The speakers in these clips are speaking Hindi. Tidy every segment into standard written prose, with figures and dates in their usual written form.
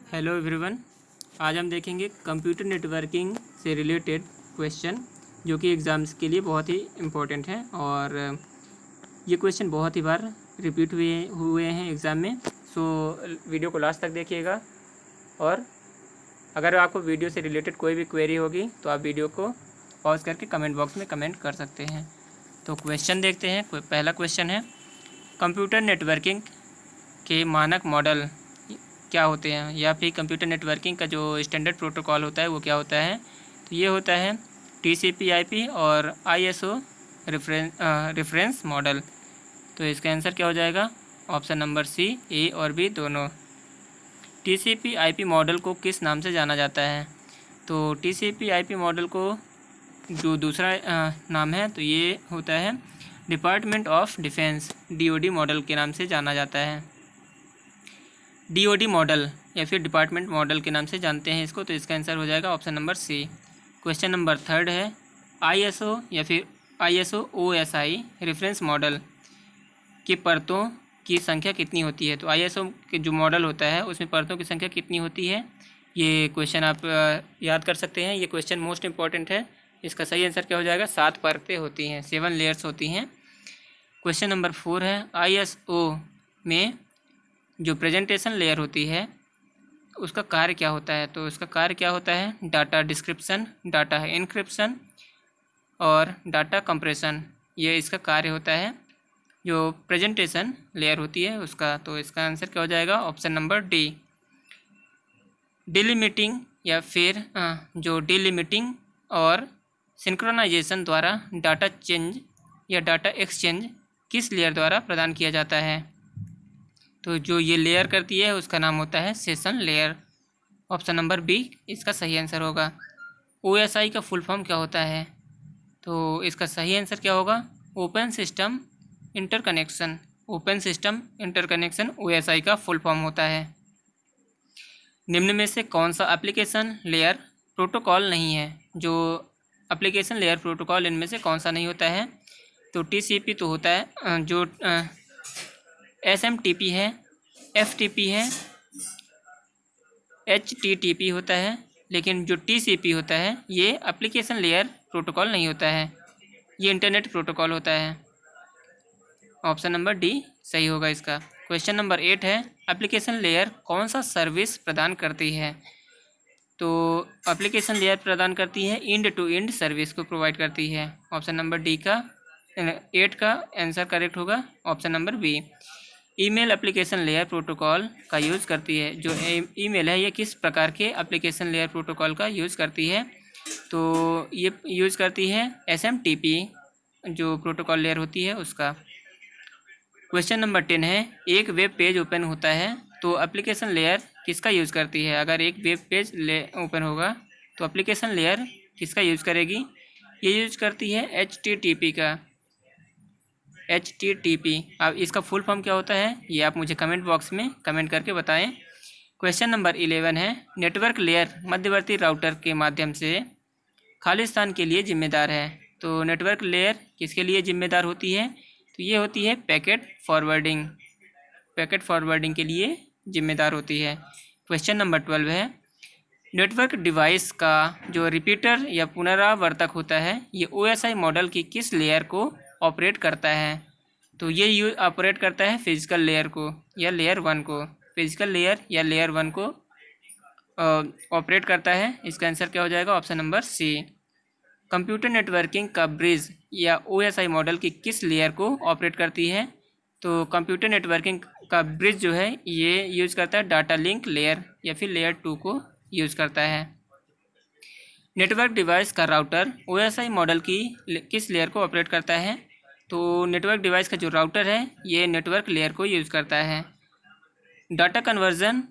Hello everyone. आज हम देखेंगे कंप्यूटर नेटवर्किंग से रिलेटेड क्वेश्चन जो कि एग्ज़ाम्स के लिए बहुत ही इम्पोर्टेंट हैं और ये क्वेश्चन बहुत ही बार रिपीट हुए हैं एग्ज़ाम में। सो वीडियो को लास्ट तक देखिएगा और अगर आपको वीडियो से रिलेटेड कोई भी क्वेरी होगी तो आप वीडियो को पॉज करके कमेंट बॉक्स में कमेंट कर सकते हैं। तो क्वेश्चन देखते हैं। पहला क्वेश्चन है, कंप्यूटर नेटवर्किंग के मानक मॉडल क्या होते हैं, या फिर कंप्यूटर नेटवर्किंग का जो स्टैंडर्ड प्रोटोकॉल होता है वो क्या होता है। तो ये होता है TCP/IP और ISO रेफरेंस मॉडल। तो इसका आंसर क्या हो जाएगा? ऑप्शन नंबर सी, ए और बी दोनों। TCP/IP मॉडल को किस नाम से जाना जाता है? तो TCP/IP मॉडल को जो दूसरा नाम है तो ये होता है department of defence DOD model के नाम से जाना जाता है। DOD मॉडल या फिर डिपार्टमेंट मॉडल के नाम से जानते हैं इसको। तो इसका आंसर हो जाएगा option number C. Question number third है, ISO या फिर ISO OSI रेफरेंस मॉडल की परतों की संख्या कितनी होती है? तो ISO के जो मॉडल होता है उसमें परतों की संख्या कितनी होती है, ये क्वेश्चन आप याद कर सकते हैं। ये क्वेश्चन मोस्ट इंपॉर्टेंट है। इसका सही आंसर क्या हो जाएगा? 7 परतें होती हैं, 7 लेयर्स होती हैं। क्वेश्चन नंबर 4 है, ISO में जो प्रेजेंटेशन लेयर होती है उसका कार्य क्या होता है? तो उसका कार्य क्या होता है? डाटा डिस्क्रिप्शन, डाटा इनक्रिप्शन और डाटा कंप्रेशन, ये इसका कार्य होता है जो प्रेजेंटेशन लेयर होती है उसका। तो इसका आंसर क्या हो जाएगा? Option number D. डिलिमिटिंग या फिर जो डिलिमिटिंग और सिंक्रोनाइजेशन द्वारा डाटा चेंज या डाटा एक्सचेंज किस लेयर द्वारा प्रदान किया जाता है? तो जो ये लेयर करती है उसका नाम होता है session layer. Option number B इसका सही आंसर होगा। OSI का फुल फॉर्म क्या होता है? तो इसका सही आंसर क्या होगा? Open system interconnection. Open system interconnection OSI का फुल फॉर्म होता है। निम्न में से कौन सा एप्लीकेशन लेयर प्रोटोकॉल नहीं है? जो एप्लीकेशन लेयर प्रोटोकॉल इनमें से कौन सा नहीं होता है? तो TCP तो होता है, जो SMTP है, FTP है, HTTP होता है, लेकिन जो TCP होता है ये एप्लीकेशन लेयर प्रोटोकॉल नहीं होता है, ये इंटरनेट प्रोटोकॉल होता है। ऑप्शन नंबर डी सही होगा इसका। क्वेश्चन नंबर 8 है, एप्लीकेशन लेयर कौन सा सर्विस प्रदान करती है? तो एप्लीकेशन लेयर प्रदान करती है एंड टू एंड सर्विस को प्रोवाइड करती है। ऑप्शन नंबर डी का 8 का आंसर करेक्ट होगा। Option number B. Email application layer protocol का यूज़ करती है। जो ईमेल है ये किस प्रकार के एप्लीकेशन लेयर प्रोटोकॉल का यूज़ करती है? तो ये यूज़ करती है SMTP जो प्रोटोकॉल लेयर होती है उसका। क्वेश्चन नंबर 10 है, एक वेब पेज ओपन होता है तो एप्लीकेशन लेयर किसका यूज़ करती है? अगर एक वेब पेज ओपन होगा तो एप्लीकेशन लेयर किसका यूज़ करेगी? ये यूज़ करती है HTTP का। HTTP। अब इसका फुल फॉर्म क्या होता है ये आप मुझे कमेंट बॉक्स में कमेंट करके बताएं। क्वेश्चन नंबर 11 है, नेटवर्क लेयर मध्यवर्ती राउटर के माध्यम से खालिस्तान के लिए जिम्मेदार है। तो नेटवर्क लेयर किसके लिए जिम्मेदार होती है? तो ये होती है पैकेट फॉरवर्डिंग। पैकेट फॉरवर्डिंग के लिए जिम्मेदार होती है। क्वेश्चन नंबर 12 है, नेटवर्क डिवाइस का जो रिपीटर या पुनरावर्तक होता है ये OSI मॉडल की किस लेयर को ऑपरेट करता है? तो ये ऑपरेट करता है फिजिकल लेयर को या लेयर 1 को। फिजिकल लेयर या लेयर 1 को ऑपरेट करता है। इसका आंसर क्या हो जाएगा? Option number C. Computer networking का ब्रिज या OSI मॉडल की किस लेयर को ऑपरेट करती है? तो कंप्यूटर नेटवर्किंग का ब्रिज जो है ये यूज़ करता है डाटा लिंक लेयर या फिर लेयर 2 को यूज़ करता है। नेटवर्क डिवाइस का राउटर OSI मॉडल की किस लेयर को ऑपरेट करता है? तो नेटवर्क डिवाइस का जो राउटर है ये नेटवर्क लेयर को यूज़ करता है। डाटा कन्वर्जन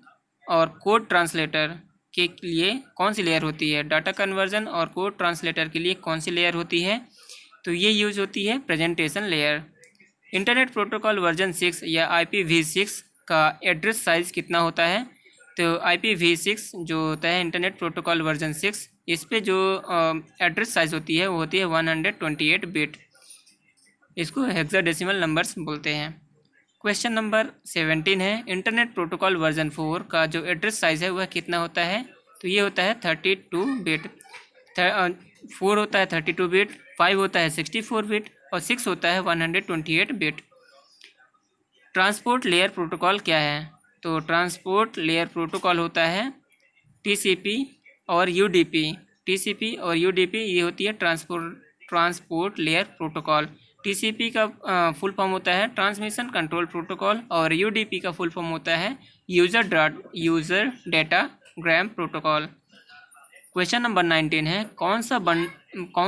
और कोड ट्रांसलेटर के लिए कौन सी लेयर होती है? डाटा कन्वर्जन और कोड ट्रांसलेटर के लिए कौन सी लेयर होती है? तो ये यूज़ होती है presentation layer. Internet protocol version 6 या IPv6 का एड्रेस साइज़ कितना होता है? तो IPv6 जो होता है इंटरनेट प्रोटोकॉल वर्जन 6, इस पे जो एड्रेस साइज़ होती है वो होती है 128 बिट। इसको हेक्साडेसिमल नंबर्स बोलते हैं। क्वेश्चन नंबर 17 है, इंटरनेट प्रोटोकॉल वर्जन 4 का जो एड्रेस साइज़ है वह कितना होता है? तो ये होता है 32 बिट। 4 होता है 32 बिट, 5 होता है 64 बिट और 6 होता है 128 बिट। ट्रांसपोर्ट लेयर प्रोटोकॉल क्या है? तो ट्रांसपोर्ट लेयर प्रोटोकॉल होता है TCP और UDP। TCP और UDP ये होती है ट्रांसपोर्ट लेयर प्रोटोकॉल। TCP का फुल फॉर्म होता है ट्रांसमिशन कंट्रोल प्रोटोकॉल और UDP का फुल फॉर्म होता है user datagram protocol. Question number 19 है, कौन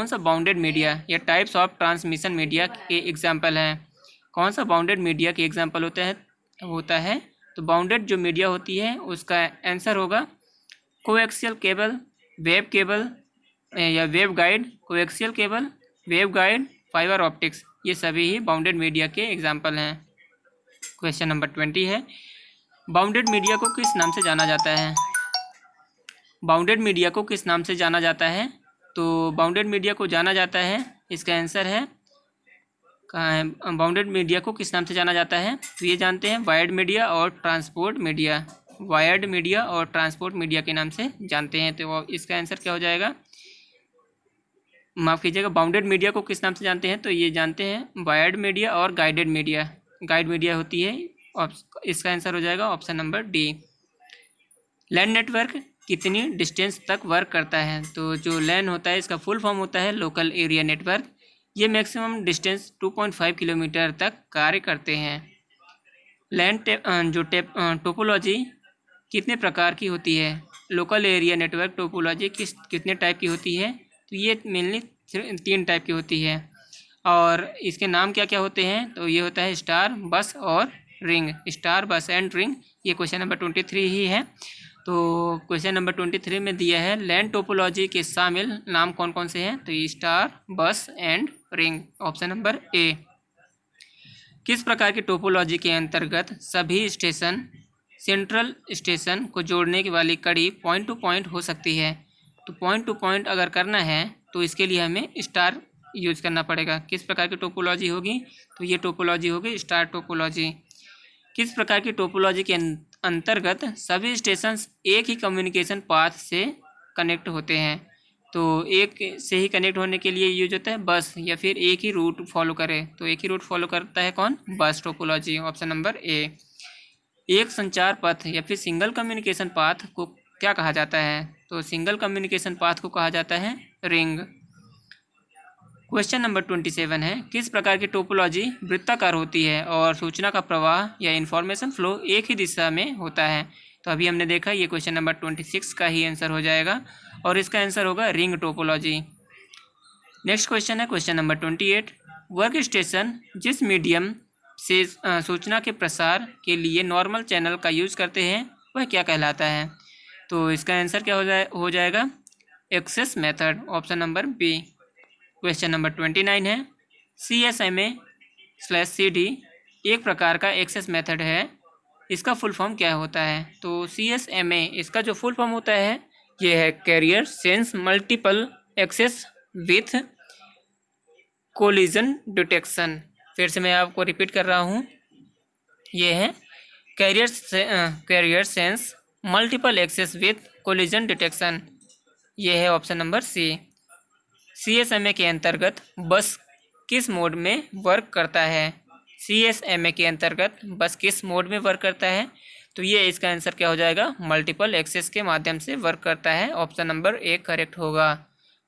सा बाउंडेड मीडिया या टाइप्स ऑफ ट्रांसमिशन मीडिया के एग्जाम्पल हैं? कौन सा बाउंडेड मीडिया के एग्जाम्पल होता है? तो बाउंडेड जो मीडिया होती है उसका आंसर होगा कोएक्सियल केबल, वेब केबल या web guide, coaxial cable, web guide, fibre optics, ये सभी ही बाउंडेड मीडिया के एग्जाम्पल हैं। क्वेश्चन नंबर 20 है, बाउंडेड मीडिया को किस नाम से जाना जाता है? बाउंडेड मीडिया को किस नाम से जाना जाता है? तो बाउंडेड मीडिया को जाना जाता है, इसका आंसर है कहाँ है, बाउंडेड मीडिया को किस नाम से जाना जाता है? तो ये जानते हैं वायर्ड मीडिया और ट्रांसपोर्ट मीडिया, वायर्ड मीडिया और ट्रांसपोर्ट मीडिया के नाम से जानते हैं। तो इसका आंसर क्या हो जाएगा? माफ़ कीजिएगा, बाउंडेड मीडिया को किस नाम से जानते हैं? तो ये जानते हैं वायर्ड मीडिया और गाइडेड मीडिया। गाइड मीडिया होती है, इसका आंसर हो जाएगा option number D. LAN network कितनी डिस्टेंस तक वर्क करता है? तो जो लैन होता है इसका फुल फॉर्म होता है लोकल एरिया नेटवर्क। ये मैक्सिमम डिस्टेंस 2.5 किलोमीटर तक कार्य करते हैं। लैन टोपोलॉजी कितने प्रकार की होती है? लोकल एरिया नेटवर्क टोपोलॉजी कितने टाइप की होती है? तो ये मेनली 3 टाइप की होती है और इसके नाम क्या क्या होते हैं? तो ये होता है स्टार, बस और रिंग। स्टार, बस एंड रिंग। ये क्वेश्चन नंबर 23 ही है। तो क्वेश्चन नंबर 23 में दिया है लैंड टोपोलॉजी के शामिल नाम कौन कौन से हैं? तो स्टार, बस and ring, option number A. किस प्रकार की टोपोलॉजी के अंतर्गत सभी स्टेशन सेंट्रल स्टेशन को जोड़ने की वाली कड़ी पॉइंट टू पॉइंट हो सकती है? तो पॉइंट टू पॉइंट अगर करना है तो इसके लिए हमें स्टार यूज करना पड़ेगा। किस प्रकार की टोपोलॉजी होगी? तो ये टोपोलॉजी होगी स्टार टोपोलॉजी। किस प्रकार की टोपोलॉजी के अंतर्गत सभी स्टेशन एक ही कम्युनिकेशन पाथ से कनेक्ट होते हैं? तो एक से ही कनेक्ट होने के लिए यूज होता है बस, या फिर एक ही रूट फॉलो करे? तो एक ही रूट फॉलो करता है कौन? बस टोपोलॉजी, ऑप्शन नंबर ए। एक संचार पथ या फिर सिंगल कम्युनिकेशन पाथ को क्या कहा जाता है? तो सिंगल कम्युनिकेशन पाथ को कहा जाता है रिंग। क्वेश्चन नंबर 27 है, किस प्रकार की टोपोलॉजी वृत्ताकार होती है और सूचना का प्रवाह या इंफॉर्मेशन फ्लो एक ही दिशा में होता है? तो अभी हमने देखा ये क्वेश्चन नंबर 26 का ही आंसर हो जाएगा और इसका आंसर होगा रिंग टोपोलॉजी। नेक्स्ट क्वेश्चन है क्वेश्चन नंबर 28, वर्क स्टेशन जिस मीडियम से सूचना के प्रसार के लिए नॉर्मल चैनल का यूज करते हैं वह क्या कहलाता है? तो इसका आंसर क्या हो जाएगा? Access method, option number B. Question number 29 है, CSMA/CD एक प्रकार का एक्सेस मेथड है, इसका फुल फॉर्म क्या होता है? तो CSMA इसका जो फुल फॉर्म होता है ये है carrier sense multiple access with collision detection. फिर से मैं आपको रिपीट कर रहा हूँ, ये है carrier sense multiple access with collision detection, ये है ऑप्शन नंबर सी। CSMA के अंतर्गत बस किस मोड में वर्क करता है? CSMA के अंतर्गत बस किस मोड में वर्क करता है? तो ये इसका आंसर क्या हो जाएगा? मल्टीपल एक्सेस के माध्यम से वर्क करता है, ऑप्शन नंबर ए करेक्ट होगा।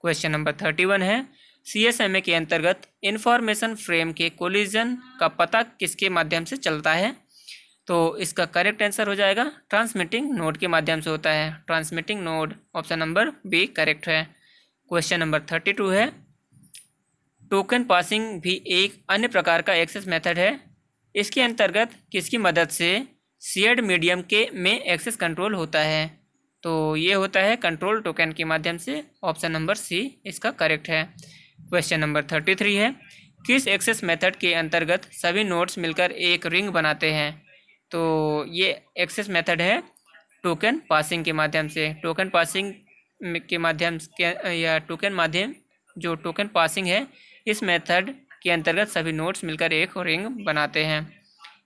क्वेश्चन नंबर 31 है, CSMA के अंतर्गत इंफॉर्मेशन फ्रेम के कोलिजन का पता किसके माध्यम से चलता है? तो इसका करेक्ट आंसर हो जाएगा ट्रांसमिटिंग नोड के माध्यम से होता है, transmitting node, option number B correct है। क्वेश्चन नंबर 32 है, टोकन पासिंग भी एक अन्य प्रकार का एक्सेस मेथड है, इसके अंतर्गत किसकी मदद से शेयर्ड मीडियम के में एक्सेस कंट्रोल होता है? तो ये होता है कंट्रोल टोकन के माध्यम से, ऑप्शन नंबर सी इसका करेक्ट है। क्वेश्चन नंबर 33 है, किस एक्सेस मेथड के अंतर्गत सभी नोड्स मिलकर एक रिंग बनाते हैं? तो ये एक्सेस मेथड है टोकन पासिंग के माध्यम से। टोकन पासिंग के माध्यम या टोकन माध्यम जो टोकन पासिंग है, इस मेथड के अंतर्गत सभी नोड्स मिलकर एक रिंग बनाते हैं।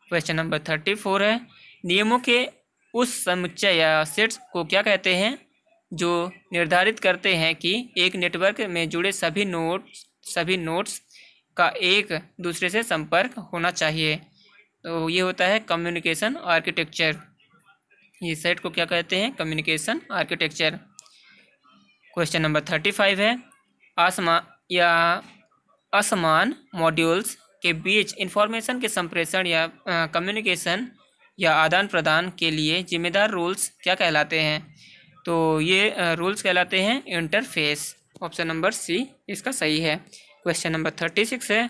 क्वेश्चन नंबर 34 है, नियमों के उस समुच्चय या सेट्स को क्या कहते हैं जो निर्धारित करते हैं कि एक नेटवर्क में जुड़े सभी नोड्स का एक दूसरे से संपर्क होना चाहिए। तो ये होता है कम्युनिकेशन आर्किटेक्चर। ये सेट को क्या कहते हैं? Communication architecture. क्वेश्चन नंबर 35 है, असमान मॉड्यूल्स के बीच इंफॉर्मेशन के संप्रेषण या कम्युनिकेशन या आदान प्रदान के लिए जिम्मेदार रूल्स क्या कहलाते हैं? तो ये रूल्स कहलाते हैं इंटरफेस। ऑप्शन नंबर सी इसका सही है। क्वेश्चन नंबर 36 है,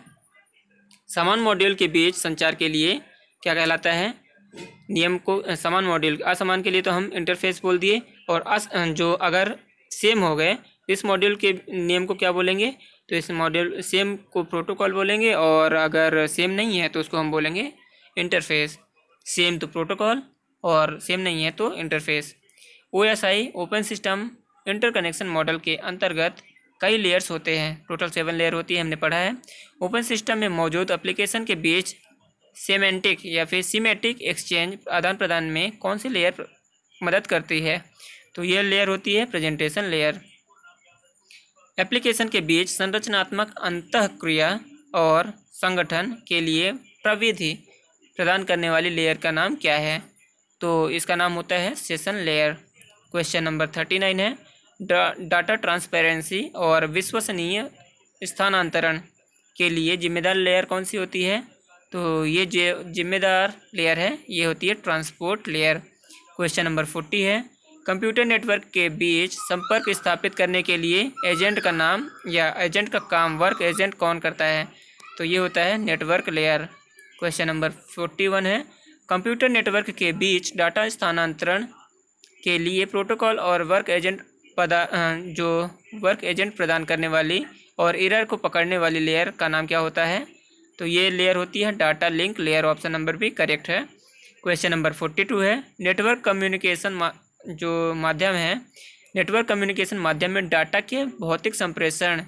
समान मॉड्यूल के बीच संचार के लिए क्या कहलाता है? नियम को समान मॉड्यूल, असमान के लिए तो हम इंटरफेस बोल दिए, और जो अगर सेम हो गए इस मॉड्यूल के नियम को क्या बोलेंगे? तो इस मॉड्यूल सेम को प्रोटोकॉल बोलेंगे, और अगर सेम नहीं है तो उसको हम बोलेंगे इंटरफेस। सेम तो प्रोटोकॉल और सेम नहीं है तो interface. OSI open system interconnection model के अंतर्गत कई लेयर्स होते हैं, टोटल 7 लेयर होती है, हमने पढ़ा है। ओपन सिस्टम में मौजूद एप्लीकेशन के बीच सेमेंटिक या फिर सीमेटिक एक्सचेंज आदान प्रदान में कौन सी लेयर मदद करती है? तो यह लेयर होती है प्रेजेंटेशन लेयर। एप्लीकेशन के बीच संरचनात्मक अंतःक्रिया और संगठन के लिए प्रविधि प्रदान करने वाली लेयर का नाम क्या है? तो इसका नाम होता है सेशन लेयर। क्वेश्चन नंबर 39 है, डाटा ट्रांसपेरेंसी और विश्वसनीय स्थानांतरण के लिए जिम्मेदार लेयर कौन सी होती है? तो ये जो जिम्मेदार लेयर है ये होती है ट्रांसपोर्ट लेयर। क्वेश्चन नंबर 40 है, कंप्यूटर नेटवर्क के बीच संपर्क स्थापित करने के लिए एजेंट का नाम या एजेंट का काम वर्क एजेंट कौन करता है? तो ये होता है नेटवर्क लेयर। क्वेश्चन नंबर 41 है, कंप्यूटर नेटवर्क के बीच डाटा स्थानांतरण के लिए प्रोटोकॉल और वर्क एजेंट प्रदान करने वाली और एरर को पकड़ने वाली लेयर का नाम क्या होता है? तो ये लेयर होती है data link layer. Option number B correct है। क्वेश्चन नंबर 42 है, नेटवर्क कम्युनिकेशन माध्यम में डाटा के भौतिक संप्रेषण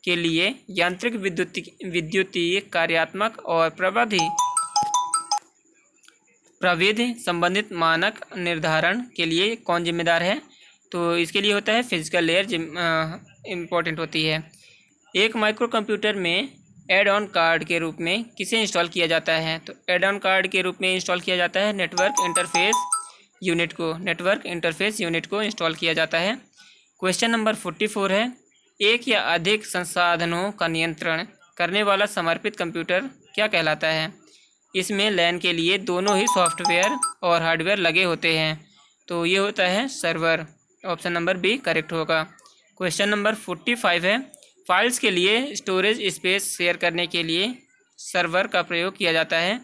के लिए यांत्रिक विद्युतीय कार्यात्मक और प्रविधि संबंधित मानक निर्धारण के लिए कौन जिम्मेदार है? तो इसके लिए होता है फिजिकल लेयर इम्पोर्टेंट होती है। एक माइक्रो कंप्यूटर में एड ऑन कार्ड के रूप में किसे इंस्टॉल किया जाता है? तो एड ऑन कार्ड के रूप में इंस्टॉल किया जाता है नेटवर्क इंटरफेस यूनिट को इंस्टॉल किया जाता है। क्वेश्चन नंबर 44 है, एक या अधिक संसाधनों का नियंत्रण करने वाला समर्पित कंप्यूटर क्या कहलाता है? इसमें लैन के लिए दोनों ही सॉफ्टवेयर और हार्डवेयर लगे होते हैं, तो ये होता है server. Option number B correct होगा। क्वेश्चन नंबर 45 है, फाइल्स के लिए स्टोरेज स्पेस शेयर करने के लिए सर्वर का प्रयोग किया जाता है,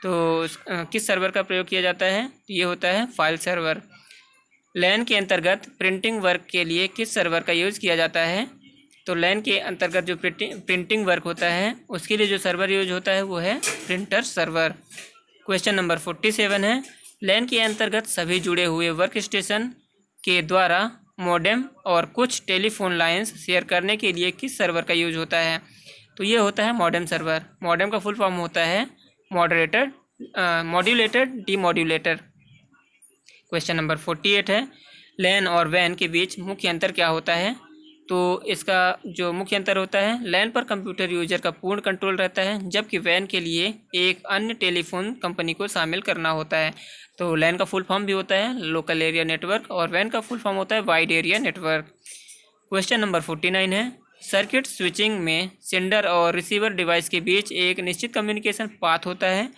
तो किस सर्वर का प्रयोग किया जाता है? तो ये होता है फाइल सर्वर। लैन के अंतर्गत प्रिंटिंग वर्क के लिए किस सर्वर का यूज़ किया जाता है? तो लैन के अंतर्गत जो प्रिंटिंग वर्क होता है उसके लिए जो सर्वर यूज होता है वो है प्रिंटर सर्वर। क्वेश्चन नंबर 47 है, लैन के अंतर्गत सभी जुड़े हुए वर्क स्टेशन के द्वारा मॉडेम और कुछ टेलीफोन लाइंस शेयर करने के लिए किस सर्वर का यूज होता है? तो ये होता है मॉडेम सर्वर। मॉडेम का फुल फॉर्म होता है मॉड्यूलेटर डीमॉड्यूलेटर। क्वेश्चन नंबर 48 है, लैन और वैन के बीच मुख्य अंतर क्या होता है? तो इसका जो मुख्य अंतर होता है, लैन पर कंप्यूटर यूजर का पूर्ण कंट्रोल रहता है, जबकि वैन के लिए एक अन्य टेलीफोन कंपनी को शामिल करना होता है। तो लैन का फुल फॉर्म भी होता है लोकल एरिया नेटवर्क, और वैन का फुल फॉर्म होता है wide area network. Question number 49 है, सर्किट स्विचिंग में सेंडर और रिसीवर डिवाइस के बीच एक निश्चित कम्युनिकेशन पाथ होता है।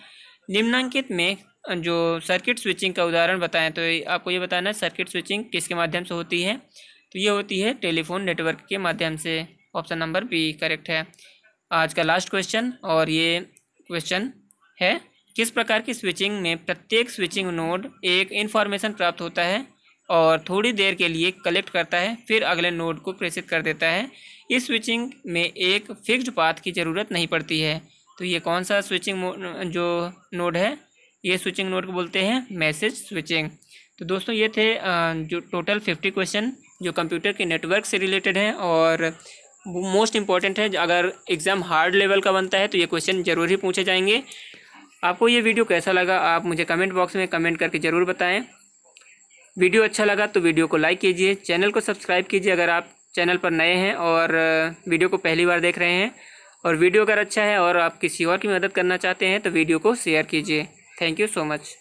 निम्नलिखित में जो सर्किट स्विचिंग का उदाहरण बताएं, तो आपको ये बताना है सर्किट स्विचिंग किसके माध्यम से होती है? तो ये होती है टेलीफोन नेटवर्क के माध्यम से। ऑप्शन नंबर बी करेक्ट है। आज का लास्ट क्वेश्चन, और ये क्वेश्चन है, किस प्रकार की स्विचिंग में प्रत्येक स्विचिंग नोड एक इन्फॉर्मेशन प्राप्त होता है और थोड़ी देर के लिए कलेक्ट करता है, फिर अगले नोड को प्रेषित कर देता है। इस स्विचिंग में एक फिक्स्ड पाथ की ज़रूरत नहीं पड़ती है। तो ये कौन सा स्विचिंग जो नोड है? ये स्विचिंग नोड को बोलते हैं मैसेज स्विचिंग। तो दोस्तों ये थे जो टोटल 50 क्वेश्चन जो कंप्यूटर के नेटवर्क से रिलेटेड हैं, और मोस्ट इम्पॉर्टेंट है। अगर एग्ज़ाम हार्ड लेवल का बनता है तो ये क्वेश्चन ज़रूर ही पूछे जाएंगे। आपको ये वीडियो कैसा लगा आप मुझे कमेंट बॉक्स में कमेंट करके ज़रूर बताएं। वीडियो अच्छा लगा तो वीडियो को लाइक कीजिए, चैनल को सब्सक्राइब कीजिए अगर आप चैनल पर नए हैं और वीडियो को पहली बार देख रहे हैं। और वीडियो अगर अच्छा है और आप किसी और की मदद करना चाहते हैं तो वीडियो को शेयर कीजिए। Thank you so much.